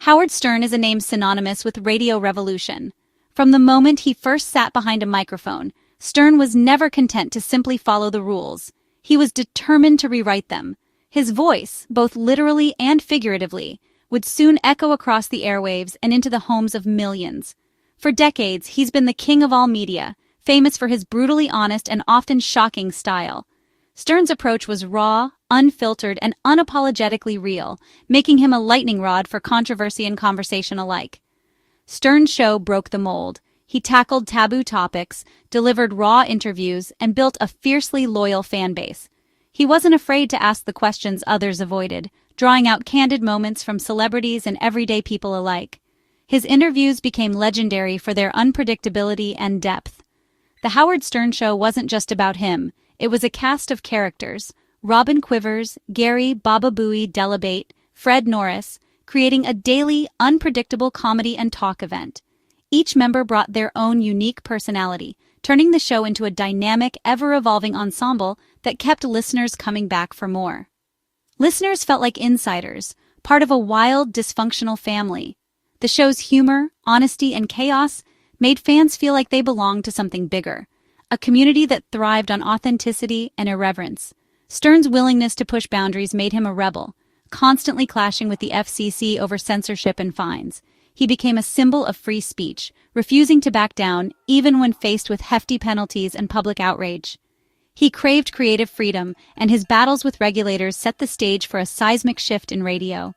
Howard Stern is a name synonymous with radio revolution. From the moment he first sat behind a microphone, Stern was never content to simply follow the rules. He was determined to rewrite them. His voice, both literally and figuratively, would soon echo across the airwaves and into the homes of millions. For decades, he's been the king of all media, famous for his brutally honest and often shocking style. Stern's approach was raw, unfiltered, and unapologetically real, making him a lightning rod for controversy and conversation alike. Stern's show broke the mold. He tackled taboo topics, delivered raw interviews, and built a fiercely loyal fan base. He wasn't afraid to ask the questions others avoided, drawing out candid moments from celebrities and everyday people alike. His interviews became legendary for their unpredictability and depth. The Howard Stern Show wasn't just about him. It was a cast of characters: Robin Quivers, Gary Baba Booey Delabate, Fred Norris, creating a daily, unpredictable comedy and talk event. Each member brought their own unique personality, turning the show into a dynamic, ever-evolving ensemble that kept listeners coming back for more. Listeners felt like insiders, part of a wild, dysfunctional family. The show's humor, honesty, and chaos made fans feel like they belonged to something bigger, a community that thrived on authenticity and irreverence. Stern's willingness to push boundaries made him a rebel, constantly clashing with the FCC over censorship and fines. He became a symbol of free speech, refusing to back down even when faced with hefty penalties and public outrage. He craved creative freedom, and his battles with regulators set the stage for a seismic shift in radio.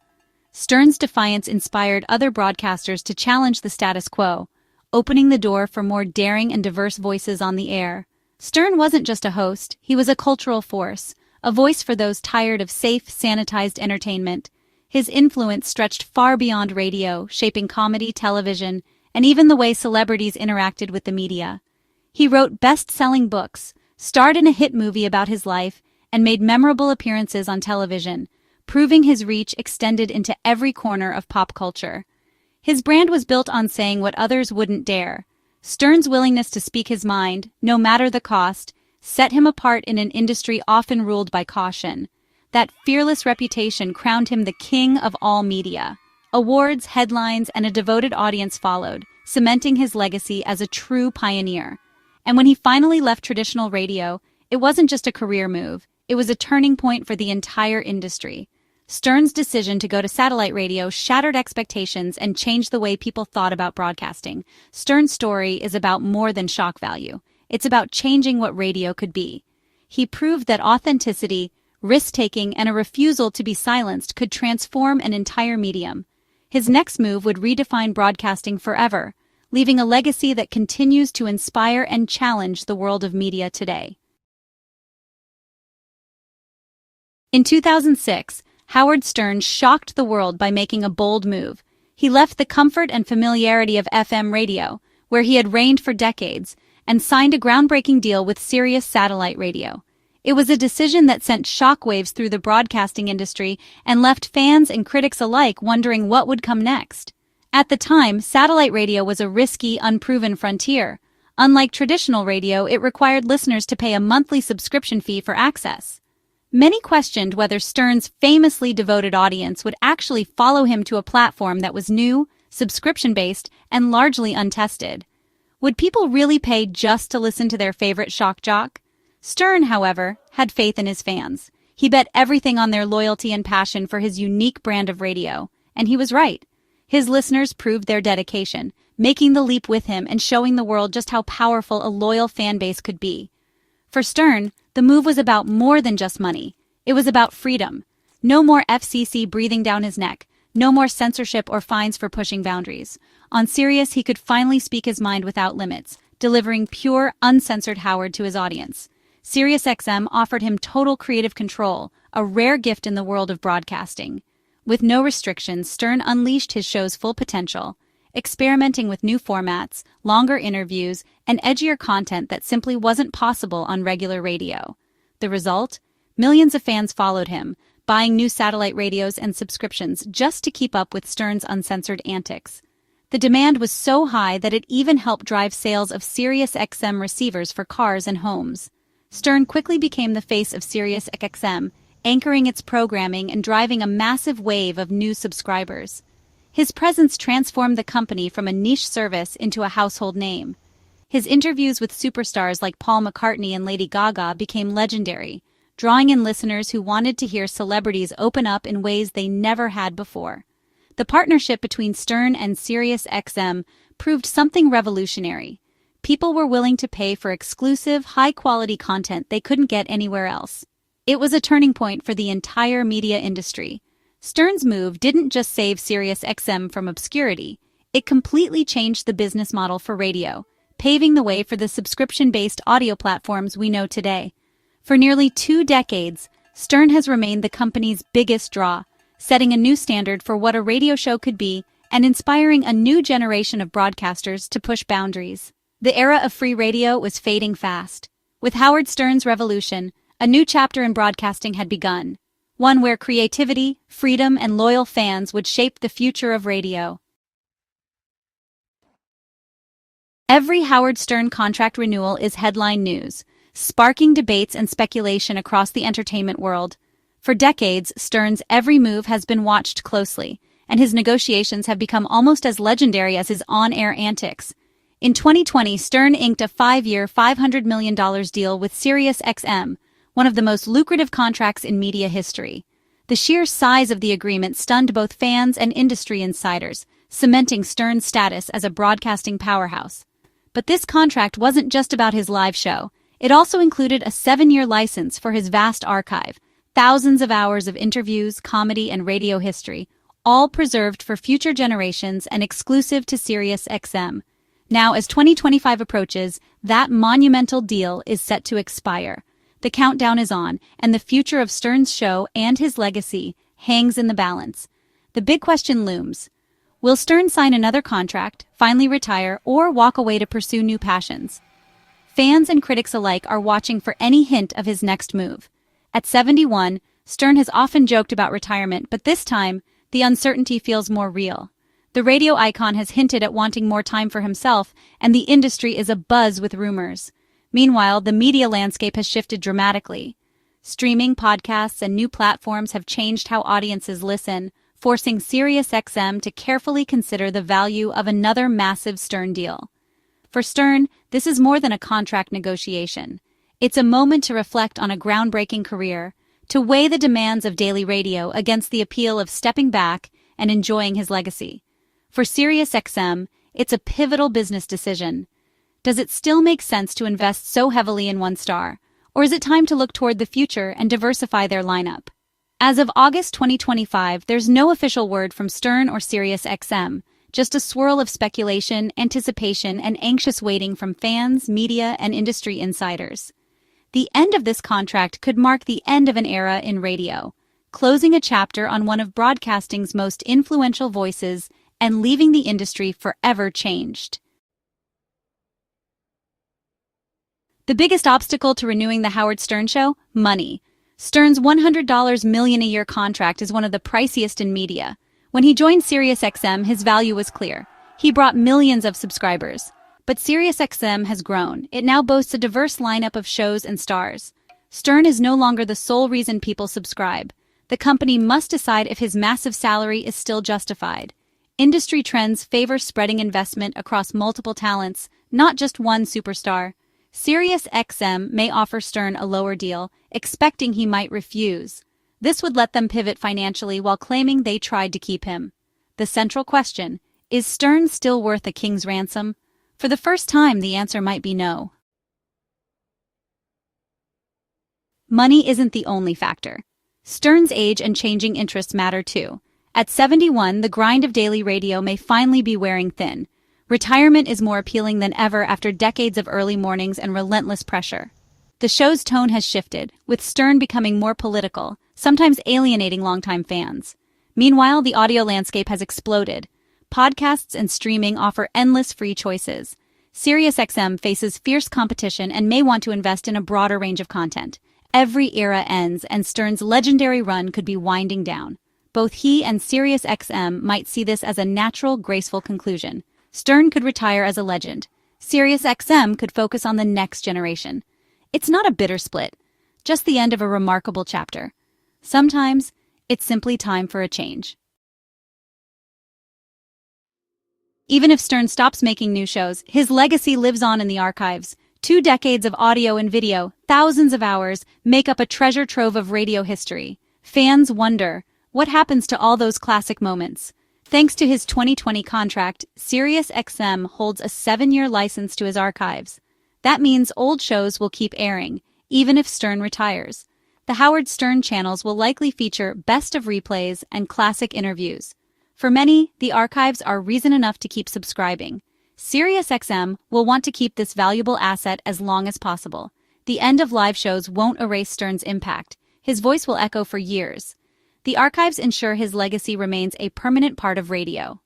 Stern's defiance inspired other broadcasters to challenge the status quo, opening the door for more daring and diverse voices on the air. Stern wasn't just a host, he was a cultural force, a voice for those tired of safe, sanitized entertainment. His influence stretched far beyond radio, shaping comedy, television, and even the way celebrities interacted with the media. He wrote best-selling books, starred in a hit movie about his life, and made memorable appearances on television, proving his reach extended into every corner of pop culture. His brand was built on saying what others wouldn't dare. Stern's willingness to speak his mind, no matter the cost, set him apart in an industry often ruled by caution. That fearless reputation crowned him the king of all media. Awards, headlines, and a devoted audience followed, cementing his legacy as a true pioneer. And when he finally left traditional radio, it wasn't just a career move, it was a turning point for the entire industry. Stern's decision to go to satellite radio shattered expectations and changed the way people thought about broadcasting. Stern's story is about more than shock value. It's about changing what radio could be. He proved that authenticity, risk-taking, and a refusal to be silenced could transform an entire medium. His next move would redefine broadcasting forever, leaving a legacy that continues to inspire and challenge the world of media today. In 2006, Howard Stern shocked the world by making a bold move. He left the comfort and familiarity of FM radio, where he had reigned for decades, and signed a groundbreaking deal with Sirius satellite radio. It was a decision that sent shockwaves through the broadcasting industry and left fans and critics alike wondering what would come next. At the time, satellite radio was a risky, unproven frontier. Unlike traditional radio, it required listeners to pay a monthly subscription fee for access. Many questioned whether Stern's famously devoted audience would actually follow him to a platform that was new, subscription-based, and largely untested. Would people really pay just to listen to their favorite shock jock? Stern, however, had faith in his fans. He bet everything on their loyalty and passion for his unique brand of radio, and he was right. His listeners proved their dedication, making the leap with him and showing the world just how powerful a loyal fan base could be. For Stern, the move was about more than just money. It was about freedom. No more FCC breathing down his neck, no more censorship or fines for pushing boundaries. On Sirius, he could finally speak his mind without limits, delivering pure, uncensored Howard to his audience. SiriusXM offered him total creative control, a rare gift in the world of broadcasting. With no restrictions, Stern unleashed his show's full potential, experimenting with new formats, longer interviews, and edgier content that simply wasn't possible on regular radio. The result? Millions of fans followed him, buying new satellite radios and subscriptions just to keep up with Stern's uncensored antics. The demand was so high that it even helped drive sales of SiriusXM receivers for cars and homes. Stern quickly became the face of SiriusXM, anchoring its programming and driving a massive wave of new subscribers. His presence transformed the company from a niche service into a household name. His interviews with superstars like Paul McCartney and Lady Gaga became legendary, drawing in listeners who wanted to hear celebrities open up in ways they never had before. The partnership between Stern and SiriusXM proved something revolutionary. People were willing to pay for exclusive, high-quality content they couldn't get anywhere else. It was a turning point for the entire media industry. Stern's move didn't just save SiriusXM from obscurity, it completely changed the business model for radio, paving the way for the subscription-based audio platforms we know today. For nearly 2 decades, Stern has remained the company's biggest draw, setting a new standard for what a radio show could be and inspiring a new generation of broadcasters to push boundaries. The era of free radio was fading fast. With Howard Stern's revolution, a new chapter in broadcasting had begun, one where creativity, freedom, and loyal fans would shape the future of radio. Every Howard Stern contract renewal is headline news, sparking debates and speculation across the entertainment world. For decades, Stern's every move has been watched closely, and his negotiations have become almost as legendary as his on-air antics. In 2020, Stern inked a 5-year, $500 million deal with SiriusXM, one of the most lucrative contracts in media history. The sheer size of the agreement stunned both fans and industry insiders, cementing Stern's status as a broadcasting powerhouse. But this contract wasn't just about his live show. It also included a 7-year license for his vast archive, thousands of hours of interviews, comedy, and radio history, all preserved for future generations and exclusive to SiriusXM. Now, as 2025 approaches, that monumental deal is set to expire. The countdown is on, and the future of Stern's show and his legacy hangs in the balance. The big question looms. Will Stern sign another contract, finally retire, or walk away to pursue new passions? Fans and critics alike are watching for any hint of his next move. At 71, Stern has often joked about retirement, but this time, the uncertainty feels more real. The radio icon has hinted at wanting more time for himself, and the industry is abuzz with rumors. Meanwhile, the media landscape has shifted dramatically. Streaming, podcasts, and new platforms have changed how audiences listen, forcing SiriusXM to carefully consider the value of another massive Stern deal. For Stern, this is more than a contract negotiation. It's a moment to reflect on a groundbreaking career, to weigh the demands of daily radio against the appeal of stepping back and enjoying his legacy. For SiriusXM, it's a pivotal business decision. Does it still make sense to invest so heavily in one star, or is it time to look toward the future and diversify their lineup? As of August 2025, there's no official word from Stern or SiriusXM, just a swirl of speculation, anticipation, and anxious waiting from fans, media, and industry insiders. The end of this contract could mark the end of an era in radio, closing a chapter on one of broadcasting's most influential voices and leaving the industry forever changed. The biggest obstacle to renewing the Howard Stern Show? Money. Stern's $100 million a year contract is one of the priciest in media. When he joined SiriusXM, his value was clear. He brought millions of subscribers. But SiriusXM has grown. It now boasts a diverse lineup of shows and stars. Stern is no longer the sole reason people subscribe. The company must decide if his massive salary is still justified. Industry trends favor spreading investment across multiple talents, not just one superstar. SiriusXM may offer Stern a lower deal, expecting he might refuse. This would let them pivot financially while claiming they tried to keep him. The central question, is Stern still worth a king's ransom? For the first time, the answer might be no. Money isn't the only factor. Stern's age and changing interests matter too. At 71, the grind of daily radio may finally be wearing thin. Retirement is more appealing than ever after decades of early mornings and relentless pressure. The show's tone has shifted, with Stern becoming more political, sometimes alienating longtime fans. Meanwhile, the audio landscape has exploded. Podcasts and streaming offer endless free choices. SiriusXM faces fierce competition and may want to invest in a broader range of content. Every era ends, and Stern's legendary run could be winding down. Both he and SiriusXM might see this as a natural, graceful conclusion. Stern could retire as a legend. SiriusXM could focus on the next generation. It's not a bitter split, just the end of a remarkable chapter. Sometimes, it's simply time for a change. Even if Stern stops making new shows, his legacy lives on in the archives. 2 decades of audio and video, thousands of hours, make up a treasure trove of radio history. Fans wonder, what happens to all those classic moments? Thanks to his 2020 contract, SiriusXM holds a 7-year license to his archives. That means old shows will keep airing, even if Stern retires. The Howard Stern channels will likely feature best of replays and classic interviews. For many, the archives are reason enough to keep subscribing. SiriusXM will want to keep this valuable asset as long as possible. The end of live shows won't erase Stern's impact. His voice will echo for years. The archives ensure his legacy remains a permanent part of radio.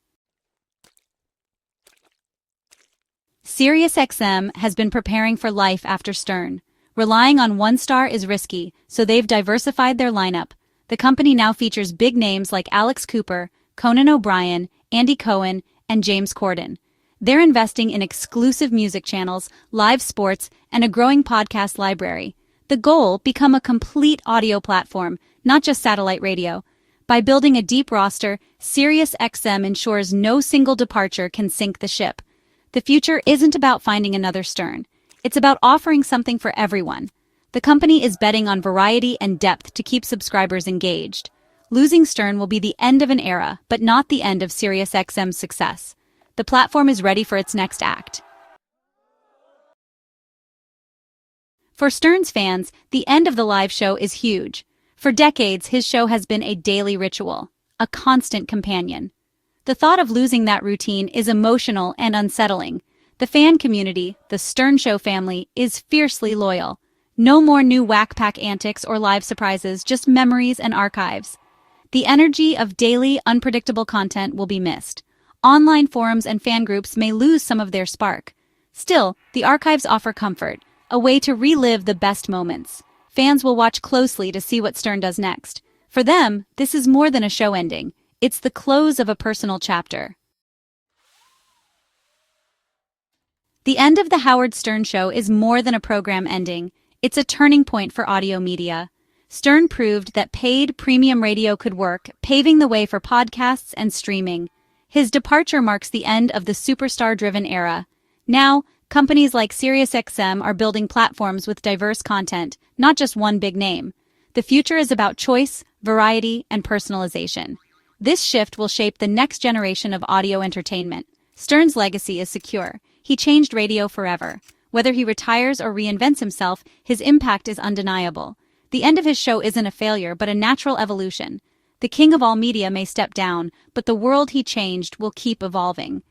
SiriusXM has been preparing for life after Stern. Relying on one star is risky, so they've diversified their lineup. The company now features big names like Alex Cooper, Conan O'Brien, Andy Cohen, and James Corden. They're investing in exclusive music channels, live sports, and a growing podcast library. The goal, become a complete audio platform, not just satellite radio. By building a deep roster, SiriusXM ensures no single departure can sink the ship. The future isn't about finding another Stern. It's about offering something for everyone. The company is betting on variety and depth to keep subscribers engaged. Losing Stern will be the end of an era, but not the end of SiriusXM's success. The platform is ready for its next act. For Stern's fans, the end of the live show is huge. For decades, his show has been a daily ritual, a constant companion. The thought of losing that routine is emotional and unsettling. The fan community, the Stern Show family, is fiercely loyal. No more new whack-pack antics or live surprises, just memories and archives. The energy of daily, unpredictable content will be missed. Online forums and fan groups may lose some of their spark. Still, the archives offer comfort, a way to relive the best moments. Fans will watch closely to see what Stern does next. For them, this is more than a show ending. It's the close of a personal chapter. The end of The Howard Stern Show is more than a program ending. It's a turning point for audio media. Stern proved that paid premium radio could work, paving the way for podcasts and streaming. His departure marks the end of the superstar-driven era. Now, companies like SiriusXM are building platforms with diverse content, not just one big name. The future is about choice, variety, and personalization. This shift will shape the next generation of audio entertainment. Stern's legacy is secure. He changed radio forever. Whether he retires or reinvents himself, his impact is undeniable. The end of his show isn't a failure, but a natural evolution. The king of all media may step down, but the world he changed will keep evolving.